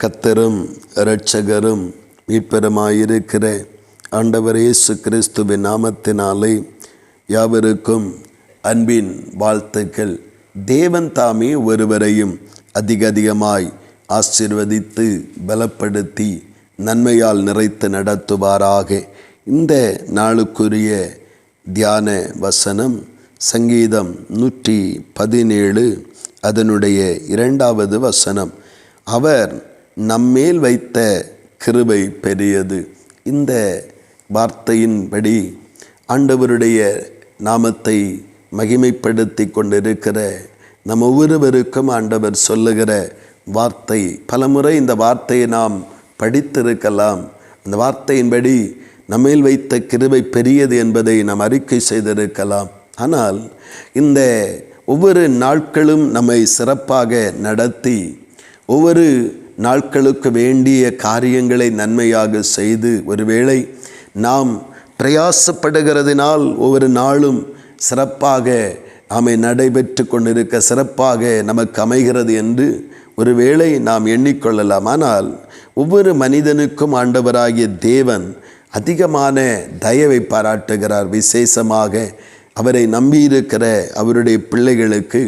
கர்த்தரும் இரட்சகரும் மீட்பருமாயிருக்கிற ஆண்டவர் இயேசு கிறிஸ்துவின் நாமத்தினாலே யாவருக்கும் அன்பின் வாழ்த்துக்கள். தேவன் தாமே ஒருவரையும் அதிகமாய் ஆசீர்வதித்து பலப்படுத்தி நன்மையால் நிறைத்து நடத்துவாராக. இந்த நாளுக்குரிய தியான வசனம் சங்கீதம் 117 அதனுடைய 2வது வசனம். அவர் நம்மேல் வைத்த கிருபை பெரியது. இந்த வார்த்தையின்படி ஆண்டவருடைய நாமத்தை மகிமைப்படுத்தி கொண்டிருக்கிற நம் ஒவ்வொருவருக்கும் ஆண்டவர் சொல்லுகிற வார்த்தை. பலமுறை இந்த வார்த்தையை நாம் படித்திருக்கலாம். அந்த வார்த்தையின்படி நம்மேல் வைத்த கிருபை பெரியது என்பதை நாம் அறிக்கை செய்திருக்கலாம். ஆனால் இந்த ஒவ்வொரு நாட்களும் நம்மை சிறப்பாக நடத்தி ஒவ்வொரு நாட்களுக்கு வேண்டிய காரியங்களை நன்மையாக செய்து ஒருவேளை நாம் பிரயாசப்படுகிறதினால் ஒவ்வொரு நாளும் சிறப்பாக நடைபெற்று கொண்டிருக்க சிறப்பாக நமக்கு அமைகிறது என்று ஒருவேளை நாம் எண்ணிக்கொள்ளலாம். ஆனால் ஒவ்வொரு மனிதனுக்கும் ஆண்டவராகிய தேவன் அதிகமான தயவை பாராட்டுகிறார். விசேஷமாக அவரை நம்பியிருக்கிற அவருடைய பிள்ளைகளுக்கு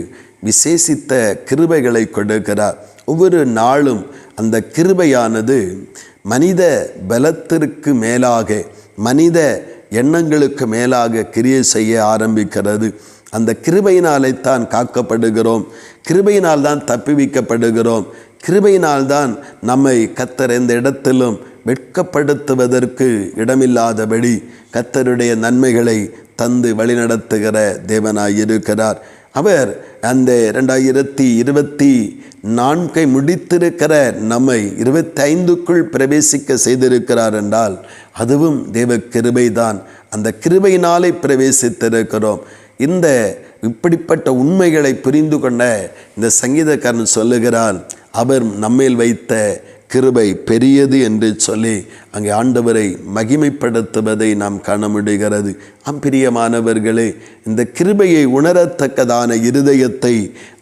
விசேஷித்த கிருபைகளை கொடுக்கிறார். ஒவ்வொரு நாளும் அந்த கிருபையானது மனித பலத்திற்கு மேலாக மனித எண்ணங்களுக்கு மேலாக கிரியை செய்ய ஆரம்பிக்கிறது. அந்த கிருபையினாலே தான் காக்கப்படுகிறோம், கிருபையினால் தான் தப்புவிக்கப்படுகிறோம், கிருபையினால் தான் நம்மை கர்த்தர் எந்த இடத்திலும் வெட்கப்படுத்துவதற்கு இடமில்லாதபடி கர்த்தருடைய நன்மைகளை தந்து வழிநடத்துகிற தேவனாய் இருக்கிறார். அவர் அந்த 2024 முடித்திருக்கிற நம்மை 25க்குள் பிரவேசிக்க செய்திருக்கிறார் என்றால் அதுவும் தேவ கிருபைதான். அந்த கிருபையினாலே பிரவேசித்திருக்கிறோம். இந்த இப்படிப்பட்ட உண்மைகளை புரிந்து கொண்ட இந்த சங்கீதக்காரன் சொல்லுகிறார், அவர் நம்மேல் வைத்த கிருபை பெரியது என்று சொல்லி அங்கே ஆண்டவரை மகிமைப்படுத்துவதை நாம் காண முடிகிறது. பிரியமானவர்களே, இந்த கிருபையை உணரத்தக்கதான இருதயத்தை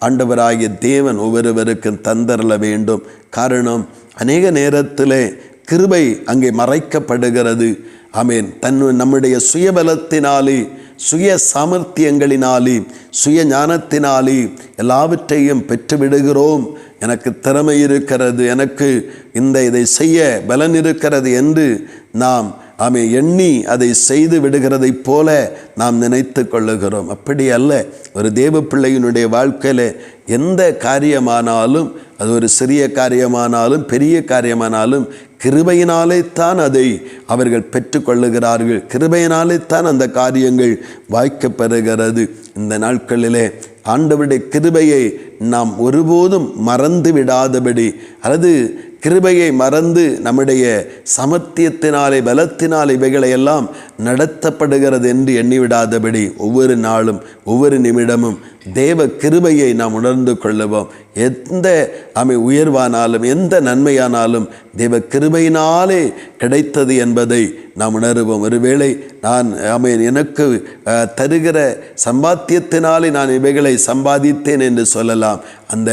ஆண்டவராகிய தேவன் ஒவ்வொருவருக்கும் தந்தரல வேண்டும். காரணம், அநேக நேரத்தில் கிருபை அங்கே மறைக்கப்படுகிறது. நம்முடைய சுயபலத்தினாலே சுய சாமர்த்தியங்களினாலே சுய ஞானத்தினாலே எல்லாவற்றையும் பெற்றுவிடுகிறோம். எனக்கு திறமை இருக்கிறது, எனக்கு இதை செய்ய பலன் இருக்கிறது என்று நாம் எண்ணி அதை செய்து விடுகிறதைப் போல நாம் நினைத்து கொள்ளுகிறோம். அப்படி அல்ல. ஒரு தேவ பிள்ளையினுடைய வாழ்க்கையில் எந்த காரியமானாலும், அது ஒரு சிறிய காரியமானாலும் பெரிய காரியமானாலும் கிருபையினாலே தான் அதை அவர்கள் பெற்றுக்கொள்ளுகிறார்கள். கிருபையினாலே தான் அந்த காரியங்கள் வாய்க்கப்பெறுகிறது. இந்த நாட்களிலே ஆண்டவருடைய கிருபையை நாம் ஒருபோதும் மறந்து விடாதபடி, அல்லது கிருபையை மறந்து நம்முடைய சமர்த்தியத்தினாலே பலத்தினாலே இவைகளை எல்லாம் நடத்தப்படுகிறது என்று எண்ணிவிடாதபடி ஒவ்வொரு நாளும் ஒவ்வொரு நிமிடமும் தேவ கிருபையை நாம் உணர்ந்து கொள்ளுவோம். எந்த உயர்வானாலும் எந்த நன்மையானாலும் தேவ கிருபையினாலே கிடைத்தது என்பதை நாம் உணருவோம். ஒருவேளை நான் எனக்கு தருகிற சம்பாத்தியத்தினாலே நான் இவைகளை சம்பாதித்தேன் என்று சொல்லலாம். அந்த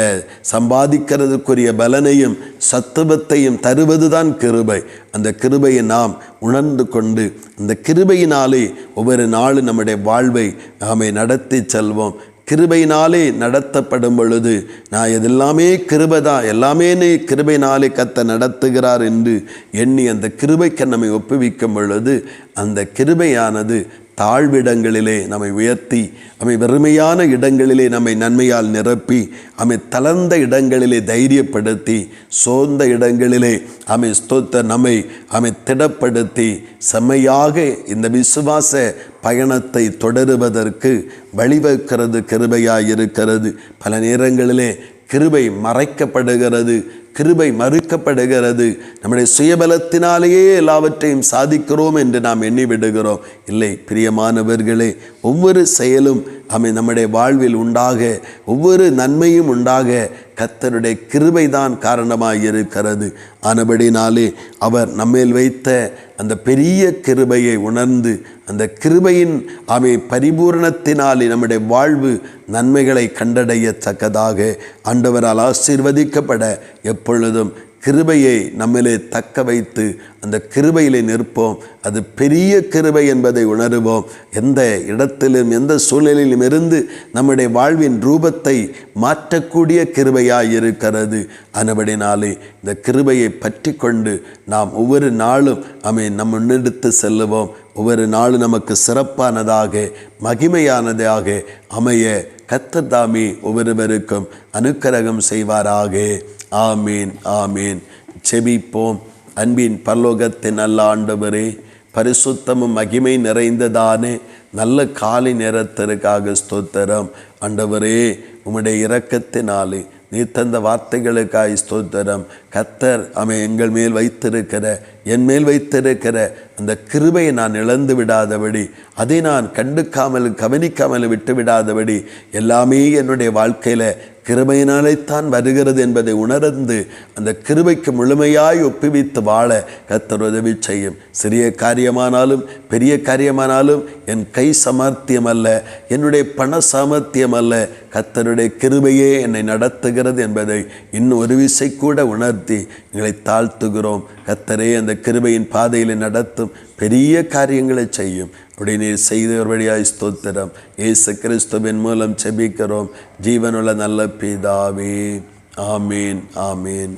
சம்பாதிக்கிறதுக்குரிய பலனையும் சத்துவத்தையும் தருவதுதான் கிருபை. அந்த கிருபையை நாம் உணர்ந்து கொண்டு அந்த கிருபையினாலே ஒவ்வொரு நாளும் நம்முடைய வாழ்வை நடத்தி செல்வோம். கிருபையினாலே நடத்தப்படும் பொழுது நான் எதெல்லாமே கிருபைதான், எல்லாமே கிருபையினாலே கர்த்தர் நடத்துகிறார் என்று எண்ணி அந்த கிருபைக்கு நம்மை ஒப்புவிக்கும் பொழுது அந்த கிருபையானது தாழ்விடங்களிலே நம்மை உயர்த்தி வெறுமையான இடங்களிலே நம்மை நன்மையால் நிரப்பி தளர்ந்த இடங்களிலே தைரியப்படுத்தி சோர்ந்த இடங்களிலே நம்மை திடப்படுத்தி செம்மையாக இந்த விசுவாச பயணத்தை தொடருவதற்கு வழிவகுக்கிறது கிருபையாயிருக்கிறது. பல நேரங்களிலே கிருபை மறைக்கப்படுகிறது, கிருபை மறுக்கப்படுகிறது. நம்முடைய சுயபலத்தினாலேயே எல்லாவற்றையும் சாதிக்கிறோம் என்று நாம் எண்ணிவிடுகிறோம். இல்லை பிரியமானவர்களே, ஒவ்வொரு செயலும் நம்முடைய வாழ்வில் உண்டாக, ஒவ்வொரு நன்மையும் உண்டாக கர்த்தருடைய கிருபைதான் காரணமாக இருக்கிறது. ஆனபடினாலே அவர் நம்மேல் வைத்த அந்த பெரிய கிருபையை உணர்ந்து அந்த கிருபையின் பரிபூரணத்தினாலே நம்முடைய வாழ்வு நன்மைகளை கண்டடையத்தக்கதாக ஆண்டவரால் ஆசீர்வதிக்கப்பட எப்பொழுதும் கிருபையை நம்மிலே தக்க வைத்து அந்த கிருபையிலே நிற்போம். அது பெரிய கிருபை என்பதை உணருவோம். எந்த இடத்திலும் எந்த சூழலிலும் இருந்து நம்முடைய வாழ்வின் ரூபத்தை மாற்றக்கூடிய கிருபையாய் இருக்கிறது. ஆனபடினாலே இந்த கிருபையை பற்றி கொண்டு நாம் ஒவ்வொரு நாளும் நம்ம முன்னெடுத்து செல்லுவோம். ஒவ்வொரு நாளும் நமக்கு சிறப்பானதாக மகிமையானதாக அமைய கர்த்தர் தாமே ஒவ்வொருவருக்கும் அனுக்கிரகம் செய்வாராக. ஆமீன், ஆமீன். செபிப்போம். அன்பின் பரலோகத்தின் நல்ல ஆண்டவரே, பரிசுத்தமும் மகிமை நிறைந்ததானே நல்ல காலை நேரத்திற்காக ஸ்தோத்திரம். ஆண்டவரே, உம்முடைய இரக்கத்தினாலே நீர் தந்த வார்த்தைகளுக்காய் ஸ்தோத்திரம். கர்த்தர் எங்கள் மேல் வைத்திருக்கிற என் மேல் வைத்திருக்கிற அந்த கிருபையை நான் இழந்து விடாதபடி, அதை நான் கவனிக்காமல் விட்டு விடாதபடி, எல்லாமே என்னுடைய வாழ்க்கையில் கிருபையினாலேத்தான் வருகிறது என்பதை உணர்ந்து அந்த கிருபைக்கு முழுமையாய் ஒப்புவித்து வாழ கர்த்தர் உதவி செய்யும். சிறிய காரியமானாலும் பெரிய காரியமானாலும் என் கை சாமர்த்தியம் அல்ல, என்னுடைய பண சாமர்த்தியம் அல்ல, கர்த்தருடைய கிருபையே என்னை நடத்துகிறது என்பதை இன்னும் ஒரு விசை கூட உணர்த்தி எங்களை தாழ்த்துகிறோம். கர்த்தரே அந்த கிருபையின் பாதையில் நடத்தும், பெரிய காரியங்களை செய்யும். அப்படி நீர் செய்தவர் வழியாய் ஸ்தோத்திரம். இயேசு கிறிஸ்துவின் மூலம் செபிக்கிறோம் ஜீவனுள்ள நல்ல பிதாவே. ஆமீன், ஆமீன்.